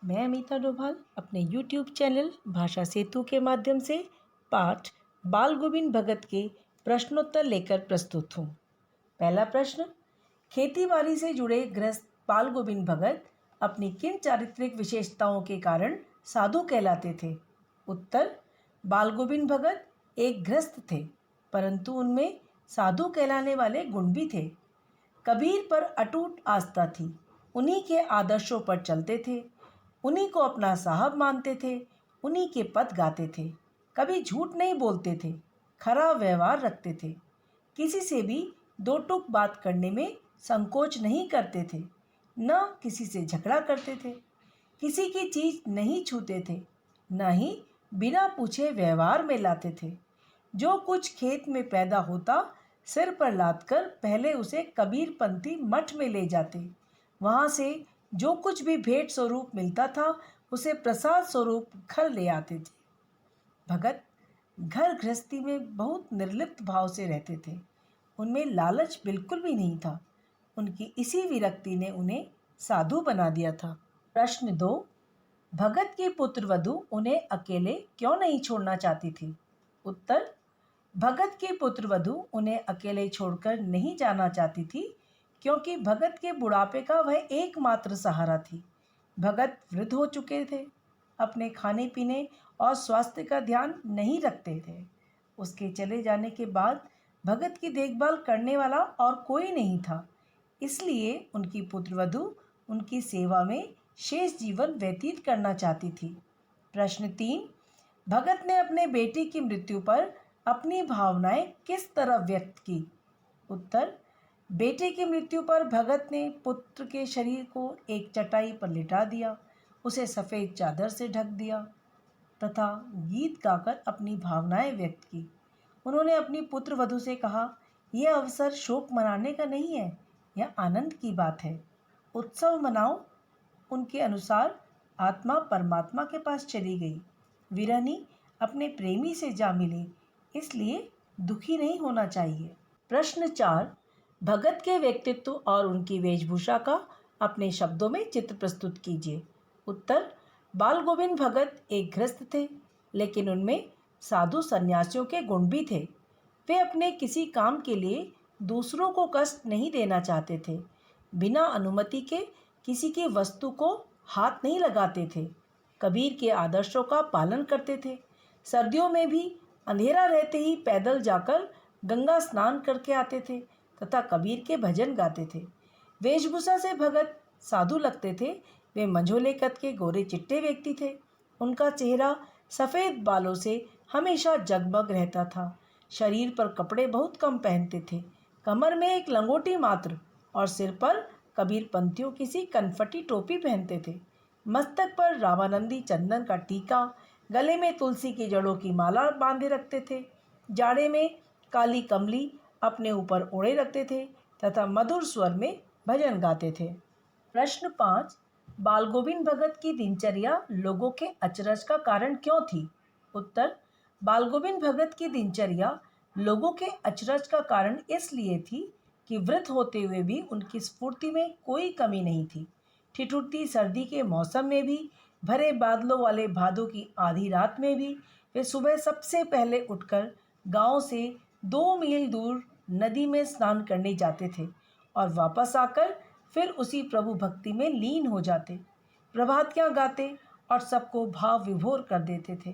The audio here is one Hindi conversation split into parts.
मैं अमिता डोभाल अपने YouTube चैनल भाषा सेतु के माध्यम से पाठ बाल गोविंद भगत के प्रश्नोत्तर लेकर प्रस्तुत हूँ। पहला प्रश्न, खेती-बाड़ी से जुड़े गृहस्थ बाल गोविंद भगत अपनी किन चारित्रिक विशेषताओं के कारण साधु कहलाते थे? उत्तर, बाल गोविंद भगत एक गृहस्थ थे, परंतु उनमें साधु कहलाने वाले गुण भी थे। कबीर पर अटूट आस्था थी, उन्हीं के आदर्शों पर चलते थे, उन्हीं को अपना साहब मानते थे, उन्हीं के पद गाते थे। कभी झूठ नहीं बोलते थे, खरा व्यवहार रखते थे, किसी से भी दो टूक बात करने में संकोच नहीं करते थे, न किसी से झगड़ा करते थे, किसी की चीज नहीं छूते थे, न ही बिना पूछे व्यवहार में लाते थे। जो कुछ खेत में पैदा होता सिर पर लादकर पहले उसे कबीरपंथी मठ में ले जाते, वहाँ से जो कुछ भी भेंट स्वरूप मिलता था उसे प्रसाद स्वरूप घर ले आते थे। भगत घर गृहस्थी में बहुत निर्लिप्त भाव से रहते थे, उनमें लालच बिल्कुल भी नहीं था। उनकी इसी विरक्ति ने उन्हें साधु बना दिया था। प्रश्न 2, भगत की पुत्र वधू उन्हें अकेले क्यों नहीं छोड़ना चाहती थी? उत्तर, भगत की पुत्र वधू उन्हें अकेले छोड़कर नहीं जाना चाहती थी, क्योंकि भगत के बुढ़ापे का वह एकमात्र सहारा थी। भगत वृद्ध हो चुके थे, अपने खाने पीने और स्वास्थ्य का ध्यान नहीं रखते थे। उसके चले जाने के बाद भगत की देखभाल करने वाला और कोई नहीं था, इसलिए उनकी पुत्रवधू उनकी सेवा में शेष जीवन व्यतीत करना चाहती थी। प्रश्न 3, भगत ने अपने बेटे की मृत्यु पर अपनी भावनाएं किस तरह व्यक्त की? उत्तर, बेटे की मृत्यु पर भगत ने पुत्र के शरीर को एक चटाई पर लिटा दिया, उसे सफ़ेद चादर से ढक दिया तथा गीत गाकर अपनी भावनाएं व्यक्त की। उन्होंने अपनी पुत्र वधू से कहा, यह अवसर शोक मनाने का नहीं है, यह आनंद की बात है, उत्सव मनाओ। उनके अनुसार आत्मा परमात्मा के पास चली गई, विरहनी अपने प्रेमी से जा मिली, इसलिए दुखी नहीं होना चाहिए। प्रश्न 4, भगत के व्यक्तित्व और उनकी वेशभूषा का अपने शब्दों में चित्र प्रस्तुत कीजिए। उत्तर, बाल गोविंद भगत एक गृहस्थ थे, लेकिन उनमें साधु सन्यासियों के गुण भी थे। वे अपने किसी काम के लिए दूसरों को कष्ट नहीं देना चाहते थे, बिना अनुमति के किसी की वस्तु को हाथ नहीं लगाते थे, कबीर के आदर्शों का पालन करते थे। सर्दियों में भी अंधेरा रहते ही पैदल जाकर गंगा स्नान करके आते थे तथा कबीर के भजन गाते थे। वेशभूषा से भगत साधु लगते थे। वे मंझोले कद के गोरे चिट्टे व्यक्ति थे। उनका चेहरा सफ़ेद बालों से हमेशा जगमग रहता था। शरीर पर कपड़े बहुत कम पहनते थे, कमर में एक लंगोटी मात्र और सिर पर कबीर पंथियों किसी कनफटी टोपी पहनते थे। मस्तक पर रामानंदी चंदन का टीका, गले में तुलसी की जड़ों की माला बांधे रखते थे। जाड़े में काली कमली अपने ऊपर ओढ़े रखते थे तथा मधुर स्वर में भजन गाते थे। प्रश्न 5, बाल गोविंद भगत की दिनचर्या लोगों के अचरज का कारण क्यों थी? उत्तर, बाल गोविंद भगत की दिनचर्या लोगों के अचरज का कारण इसलिए थी कि वृद्ध होते हुए भी उनकी स्फूर्ति में कोई कमी नहीं थी। ठिठुरती सर्दी के मौसम में भी, भरे बादलों वाले भादों की आधी रात में भी वे सुबह सबसे पहले उठकर गांव से 2 मील दूर नदी में स्नान करने जाते थे और वापस आकर फिर उसी प्रभु भक्ति में लीन हो जाते। प्रभातियाँ गाते और सबको भाव विभोर कर देते थे।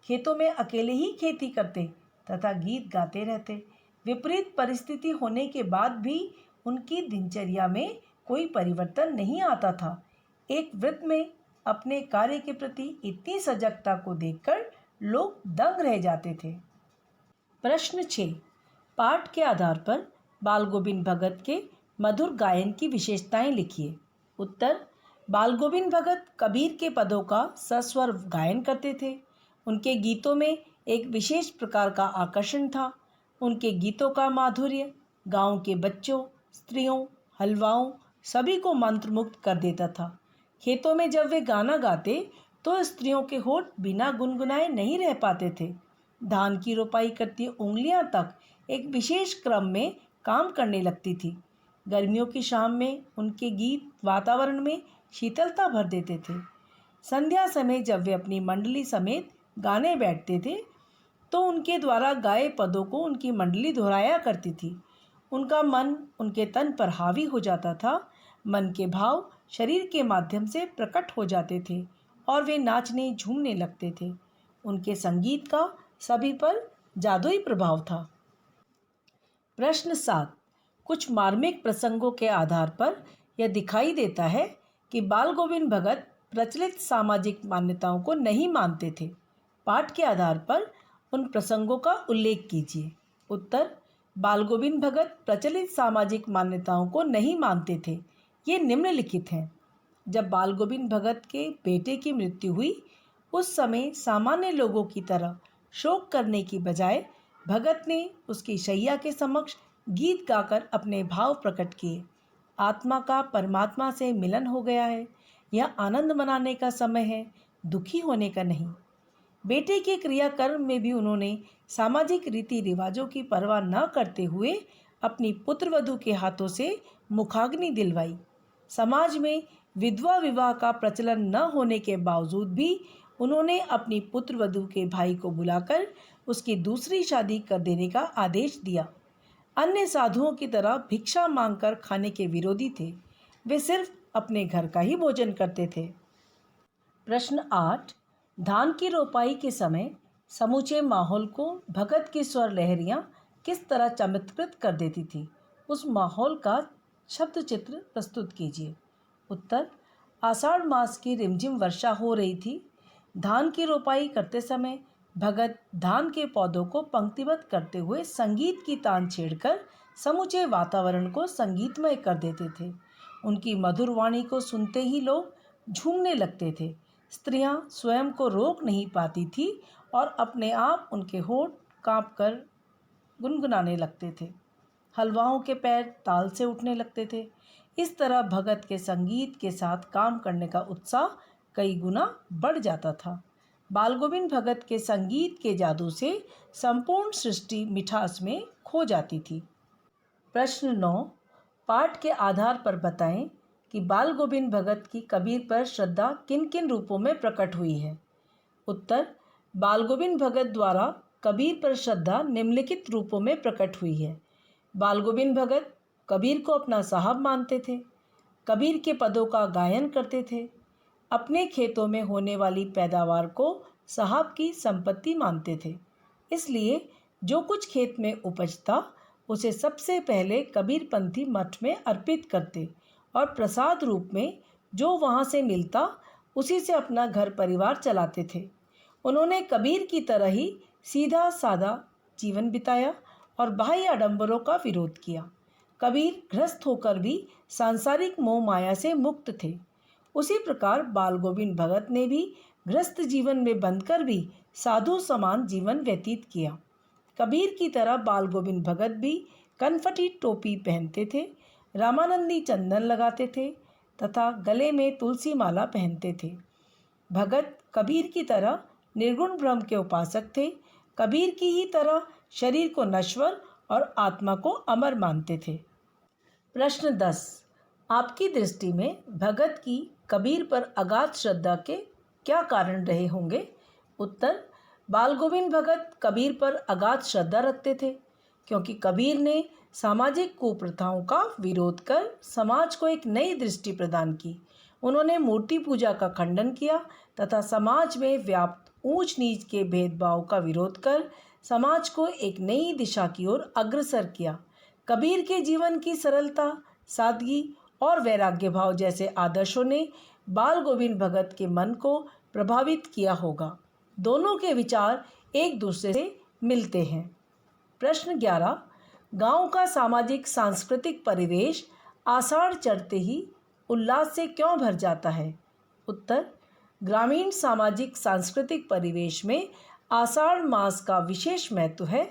खेतों में अकेले ही खेती करते तथा गीत गाते रहते। विपरीत परिस्थिति होने के बाद भी उनकी दिनचर्या में कोई परिवर्तन नहीं आता था। एक वृत्त में अपने कार्य के प्रति इतनी सजगता को देखकर लोग दंग रह जाते थे। प्रश्न 6, पाठ के आधार पर बाल गोविंद भगत के मधुर गायन की विशेषताएं लिखिए। उत्तर, बाल गोविंद भगत कबीर के पदों का सस्वर गायन करते थे। उनके गीतों में एक विशेष प्रकार का आकर्षण था। उनके गीतों का माधुर्य गांव के बच्चों, स्त्रियों, हलवाओं सभी को मंत्रमुग्ध कर देता था। खेतों में जब वे गाना गाते तो स्त्रियों के होठ बिना गुनगुनाए नहीं रह पाते थे। धान की रोपाई करती उंगलियां तक एक विशेष क्रम में काम करने लगती थी। गर्मियों की शाम में उनके गीत वातावरण में शीतलता भर देते थे। संध्या समय जब वे अपनी मंडली समेत गाने बैठते थे तो उनके द्वारा गाए पदों को उनकी मंडली दोहराया करती थी। उनका मन उनके तन पर हावी हो जाता था। मन के भाव शरीर के माध्यम से प्रकट हो जाते थे और वे नाचने झूमने लगते थे। उनके संगीत का सभी पर जादुई प्रभाव था। प्रश्न 7। कुछ मार्मिक प्रसंगों के आधार पर यह दिखाई देता है कि बाल गोविंद भगत प्रचलित सामाजिक मान्यताओं को नहीं मानते थे। पाठ के आधार पर उन प्रसंगों का उल्लेख कीजिए। उत्तर: बाल गोविंद भगत प्रचलित सामाजिक मान्यताओं को नहीं मानते थे। ये निम्नलिखित हैं। जब बाल गोविंद भगत के बेटे की मृत्यु हुई उस समय सामान्य लोगों की तरह शोक करने की बजाय भगत ने उसकी शैया के समक्ष गीत गाकर अपने भाव प्रकट किए। आत्मा का परमात्मा से मिलन हो गया है, यह आनंद मनाने का समय है, दुखी होने का नहीं। बेटे के क्रियाकर्म में भी उन्होंने सामाजिक रीति रिवाजों की परवाह न करते हुए अपनी पुत्रवधू के हाथों से मुखाग्नि दिलवाई। समाज में विधवा विवाह का प्रचलन न होने के बावजूद भी उन्होंने अपनी पुत्रवधू के भाई को बुलाकर उसकी दूसरी शादी कर देने का आदेश दिया। अन्य साधुओं की तरह भिक्षा मांगकर खाने के विरोधी थे। वे सिर्फ अपने घर का ही भोजन करते थे। प्रश्न 8। धान की रोपाई के समय समूचे माहौल को भगत की स्वर लहरियाँ किस तरह चमत्कृत कर देती थी? उस माहौल का शब्द चित्र प्रस्तुत कीजिए। उत्तर: आषाढ़ मास की रिमझिम वर्षा हो रही थी। धान की रोपाई करते समय भगत धान के पौधों को पंक्तिबद्ध करते हुए संगीत की तान छेड़कर समूचे वातावरण को संगीतमय कर देते थे। उनकी मधुर वाणी को सुनते ही लोग झूमने लगते थे। स्त्रियां स्वयं को रोक नहीं पाती थी और अपने आप उनके होठ कांपकर गुनगुनाने लगते थे। हलवाओं के पैर ताल से उठने लगते थे। इस तरह भगत के संगीत के साथ काम करने का उत्साह कई गुना बढ़ जाता था। बाल गोविंद भगत के संगीत के जादू से संपूर्ण सृष्टि मिठास में खो जाती थी। प्रश्न 9। पाठ के आधार पर बताएं कि बाल गोविंद भगत की कबीर पर श्रद्धा किन किन रूपों में प्रकट हुई है? उत्तर: बाल गोविंद भगत द्वारा कबीर पर श्रद्धा निम्नलिखित रूपों में प्रकट हुई है। बाल गोविंद भगत कबीर को अपना साहब मानते थे। कबीर के पदों का गायन करते थे। अपने खेतों में होने वाली पैदावार को साहब की संपत्ति मानते थे। इसलिए जो कुछ खेत में उपजता उसे सबसे पहले कबीरपंथी मठ में अर्पित करते और प्रसाद रूप में जो वहाँ से मिलता उसी से अपना घर परिवार चलाते थे। उन्होंने कबीर की तरह ही सीधा साधा जीवन बिताया और बाह्य आडंबरों का विरोध किया। कबीर गृहस्थ होकर भी सांसारिक मोह माया से मुक्त थे। उसी प्रकार बाल गोविंद भगत ने भी गृहस्थ जीवन में बंधकर भी साधु समान जीवन व्यतीत किया। कबीर की तरह बाल गोविंद भगत भी कनफटी टोपी पहनते थे, रामानंदी चंदन लगाते थे तथा गले में तुलसी माला पहनते थे। भगत कबीर की तरह निर्गुण ब्रह्म के उपासक थे। कबीर की ही तरह शरीर को नश्वर और आत्मा को अमर मानते थे। प्रश्न 10। आपकी दृष्टि में भगत की कबीर पर अगाध श्रद्धा के क्या कारण रहे होंगे? उत्तर: बाल गोविंद भगत कबीर पर अगाध श्रद्धा रखते थे क्योंकि कबीर ने सामाजिक कुप्रथाओं का विरोध कर समाज को एक नई दृष्टि प्रदान की। उन्होंने मूर्ति पूजा का खंडन किया तथा समाज में व्याप्त ऊंच नीच के भेदभाव का विरोध कर समाज को एक नई दिशा की ओर अग्रसर किया। कबीर के जीवन की सरलता, सादगी और वैराग्य भाव जैसे आदर्शों ने बाल गोविंद भगत के मन को प्रभावित किया होगा। दोनों के विचार एक दूसरे से मिलते हैं। प्रश्न 11। गांव का सामाजिक सांस्कृतिक परिवेश आषाढ़ चढ़ते ही उल्लास से क्यों भर जाता है? उत्तर: ग्रामीण सामाजिक सांस्कृतिक परिवेश में आषाढ़ मास का विशेष महत्व है।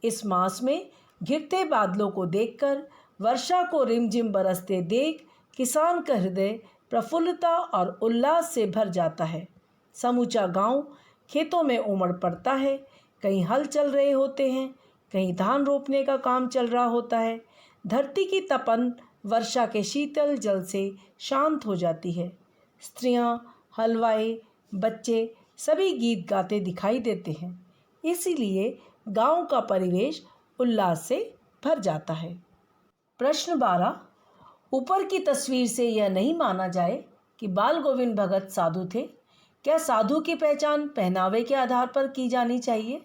इस मास में घिरते बादलों को देखकर, वर्षा को रिमझिम बरसते देख किसान का हृदय प्रफुल्लता और उल्लास से भर जाता है। समूचा गांव खेतों में उमड़ पड़ता है। कहीं हल चल रहे होते हैं, कहीं धान रोपने का काम चल रहा होता है। धरती की तपन वर्षा के शीतल जल से शांत हो जाती है। स्त्रियां हलवाई, बच्चे सभी गीत गाते दिखाई देते हैं। इसीलिए गांव का परिवेश उल्लास से भर जाता है। प्रश्न 12। ऊपर की तस्वीर से यह नहीं माना जाए कि बाल गोविंद भगत साधु थे। क्या साधु की पहचान पहनावे के आधार पर की जानी चाहिए?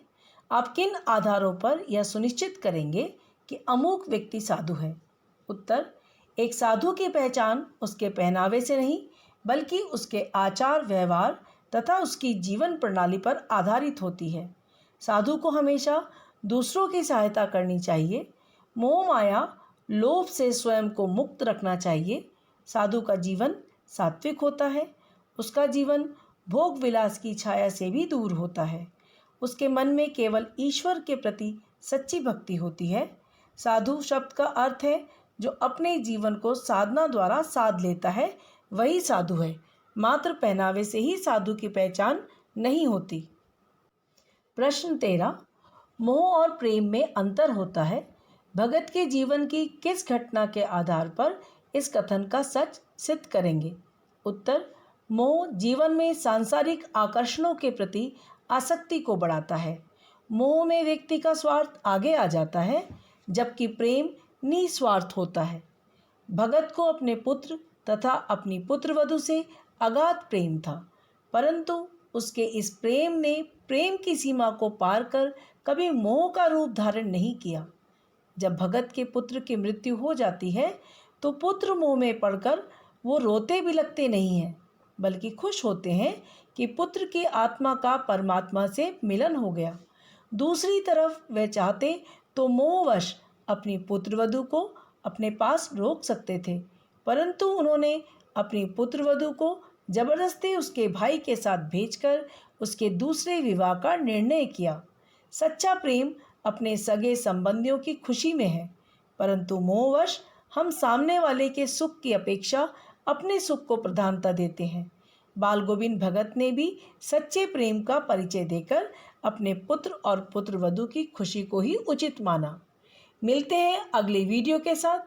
आप किन आधारों पर यह सुनिश्चित करेंगे कि अमुक व्यक्ति साधु है? उत्तर। एक साधु की पहचान उसके पहनावे से नहीं बल्कि उसके आचार व्यवहार तथा उसकी जीवन प्रणाली पर आधारित होती है। साधु को हमेशा दूसरों की सहायता करनी चाहिए। मोह माया लोभ से स्वयं को मुक्त रखना चाहिए। साधु का जीवन सात्विक होता है। उसका जीवन भोग विलास की छाया से भी दूर होता है। उसके मन में केवल ईश्वर के प्रति सच्ची भक्ति होती है। साधु शब्द का अर्थ है जो अपने जीवन को साधना द्वारा साध लेता है, वही साधु है। मात्र पहनावे से ही साधु की पहचान नहीं होती। प्रश्न 13। मोह और प्रेम में अंतर होता है। भगत के जीवन की किस घटना के आधार पर इस कथन का सच सिद्ध करेंगे? उत्तर। मोह जीवन में सांसारिक आकर्षणों के प्रति आसक्ति को बढ़ाता है। मोह में व्यक्ति का स्वार्थ आगे आ जाता है, जबकि प्रेम निस्वार्थ होता है। भगत को अपने पुत्र तथा अपनी पुत्रवधू से अगाध प्रेम था, परंतु उसके इस प्रेम ने प्रेम की सीमा को पार कर कभी मोह का रूप धारण नहीं किया। जब भगत के पुत्र की मृत्यु हो जाती है तो पुत्र मोह में पड़कर वो रोते बिलखते नहीं हैं, बल्कि खुश होते हैं कि पुत्र की आत्मा का परमात्मा से मिलन हो गया। दूसरी तरफ वे चाहते तो मोहवश अपनी पुत्रवधू को अपने पास रोक सकते थे, परंतु उन्होंने अपनी पुत्रवधू को जबरदस्ती उसके भाई के साथ भेजकर उसके दूसरे विवाह का निर्णय किया। सच्चा प्रेम अपने सगे संबंधियों की खुशी में है, परंतु मोहवश हम सामने वाले के सुख की अपेक्षा अपने सुख को प्रधानता देते हैं। बाल गोविंद भगत ने भी सच्चे प्रेम का परिचय देकर अपने पुत्र और पुत्रवधू की खुशी को ही उचित माना। मिलते हैं अगले वीडियो के साथ।